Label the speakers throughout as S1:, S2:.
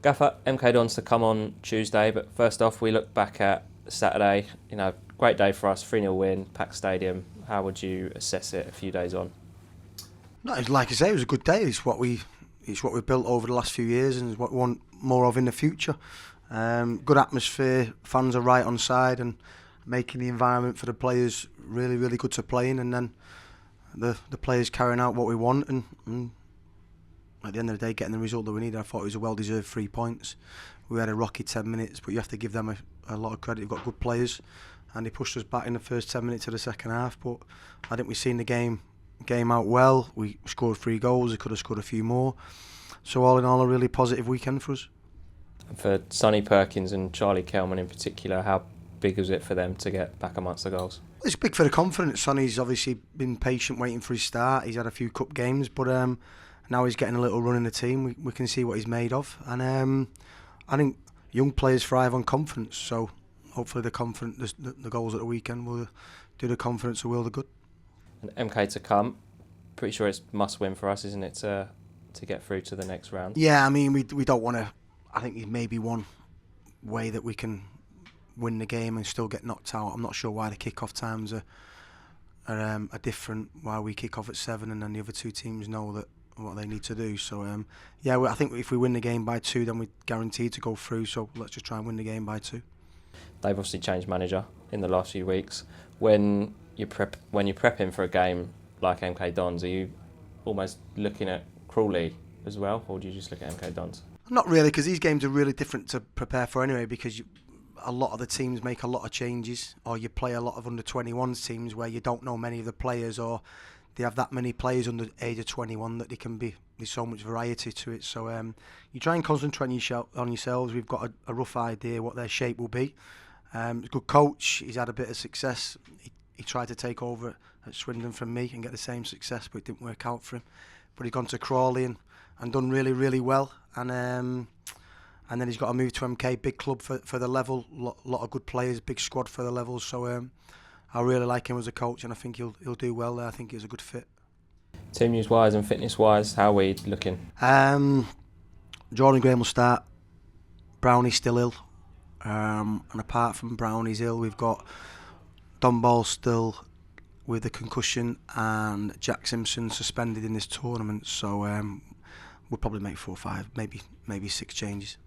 S1: Gaffer, MK Dons to come on Tuesday, but first off, we look back at Saturday. Great day for us, 3-0 win, packed stadium. How would you assess it a few days on?
S2: No, like I say, it was a good day. It's what we've built over the last few years, and it's what we want more of in the future. Good atmosphere, fans are right on side, and making the environment for the players really, really good to play in, and then the players carrying out what we want, and at the end of the day, getting the result that we needed. I thought it was a well-deserved 3 points. We had a rocky 10 minutes, but you have to give them a lot of credit. They've got good players, and they pushed us back in the first 10 minutes of the second half. But I think we've seen the game out well. We scored 3 goals. We could have scored a few more. So all in all, a really positive weekend for us.
S1: For Sonny Perkins and Charlie Kelman in particular, how big was it for them to get back amongst the goals?
S2: It's big for the confidence. Sonny's obviously been patient waiting for his start. He's had a few cup games, but now he's getting a little run in the team. We can see what he's made of, and I think young players thrive on confidence. So hopefully the goals at the weekend will do the confidence a world of good.
S1: And MK to come, pretty sure it's must win for us, isn't it, to get through to the next round?
S2: Yeah, I mean we don't want to. I think there's maybe one way that we can win the game and still get knocked out. I'm not sure why the kick-off times are different. Why we kick off at 7 and then the other two teams know that what they need to do. So I think if we win the game by 2, then we're guaranteed to go through. So let's just try and win the game by 2.
S1: They've obviously changed manager in the last few weeks. When you're prepping for a game like MK Dons, are you almost looking at Crawley as well, or do you just look at MK Dons?
S2: Not really, because these games are really different to prepare for anyway, because a lot of the teams make a lot of changes, or you play a lot of under-21s teams where you don't know many of the players, or they have that many players under the age of 21 that there's so much variety to it. So you try and concentrate on yourselves. We've got a rough idea what their shape will be. He's a good coach. He's had a bit of success. He tried to take over at Swindon from me and get the same success, but it didn't work out for him. But he's gone to Crawley and done really, really well. And then he's got to move to MK, big club for the level, lot of good players, big squad for the level. So I really like him as a coach, and I think he'll do well there. I think he's a good fit.
S1: Team news wise and fitness wise, how are we looking?
S2: Jordan Graham will start. Brownie's still ill, and apart from Brownie's ill, we've got Don Ball still with a concussion, and Jack Simpson suspended in this tournament. So we'll probably make 4 or 5, maybe 6 changes.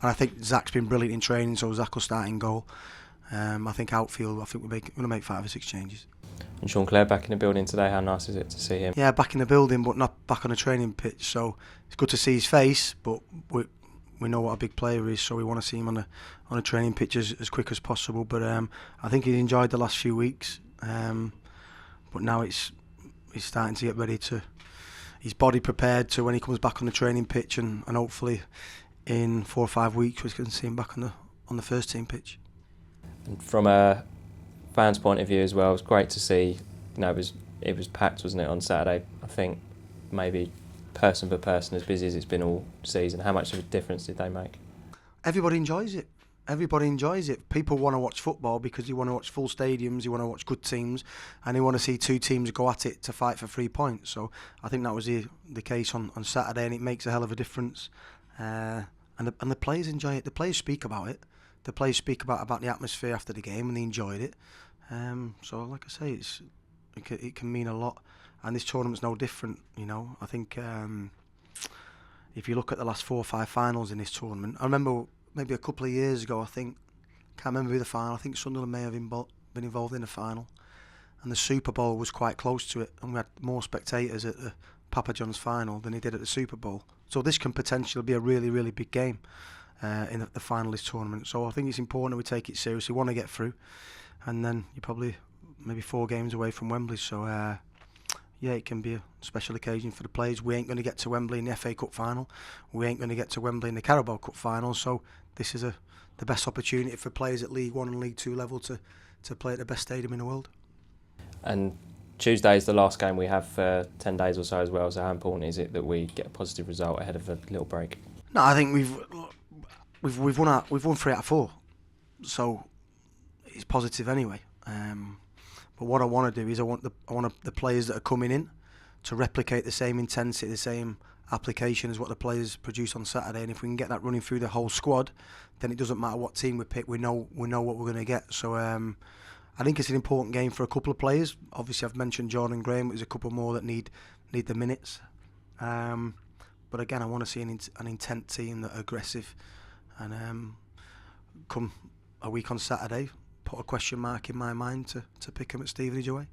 S2: And I think Zach's been brilliant in training, so Zach will start in goal. I think outfield, we're going to make 5 or 6 changes.
S1: And Sean Clare back in the building today, how nice is it to see him?
S2: Yeah, back in the building, but not back on a training pitch. So it's good to see his face, but we know what a big player he is, so we want to see him on a training pitch as quick as possible. But I think he enjoyed the last few weeks. But now he's starting to get ready to, his body prepared to when he comes back on the training pitch, and hopefully in 4 or 5 weeks we can see him back on the first team pitch.
S1: And from a fan's point of view as well, it was great to see. It was packed, wasn't it, on Saturday? I think maybe person per person, as busy as it's been all season. How much of a difference did they make?
S2: Everybody enjoys it. People want to watch football because you want to watch full stadiums, you want to watch good teams, and you want to see 2 teams go at it to fight for 3 points. So I think that was the case on Saturday, and it makes a hell of a difference. And the players enjoy it. The players speak about it. The players speak about the atmosphere after the game, and they enjoyed it. So like I say, it can mean a lot, and this tournament's no different. I think if you look at the last 4 or 5 finals in this tournament, I remember maybe a couple of years ago, can't remember who the final. I think Sunderland may have been involved in the final, and the Super Bowl was quite close to it, and we had more spectators at the Papa John's final than he did at the Super Bowl. So this can potentially be a really, really big game in the final of this tournament. So I think it's important that we take it seriously. We want to get through, and then you're probably maybe 4 games away from Wembley. So it can be a special occasion for the players. We ain't going to get to Wembley in the FA Cup final. We ain't going to get to Wembley in the Carabao Cup final. So this is the best opportunity for players at League 1 and League 2 level to play at the best stadium in the world. And
S1: Tuesday is the last game we have for 10 days or so as well. So how important is it that we get a positive result ahead of a little break?
S2: No, I think we've won 3 out of 4, so it's positive anyway. But what I want to do is I want the players that are coming in to replicate the same intensity, the same application as what the players produce on Saturday, and if we can get that running through the whole squad, then it doesn't matter what team we pick. We know what we're going to get. So I think it's an important game for a couple of players. Obviously, I've mentioned Jordan Graham. There's a couple more that need the minutes. But again, I want to see an intent team that are aggressive, and come a week on Saturday, put a question mark in my mind to pick them at Stevenage away.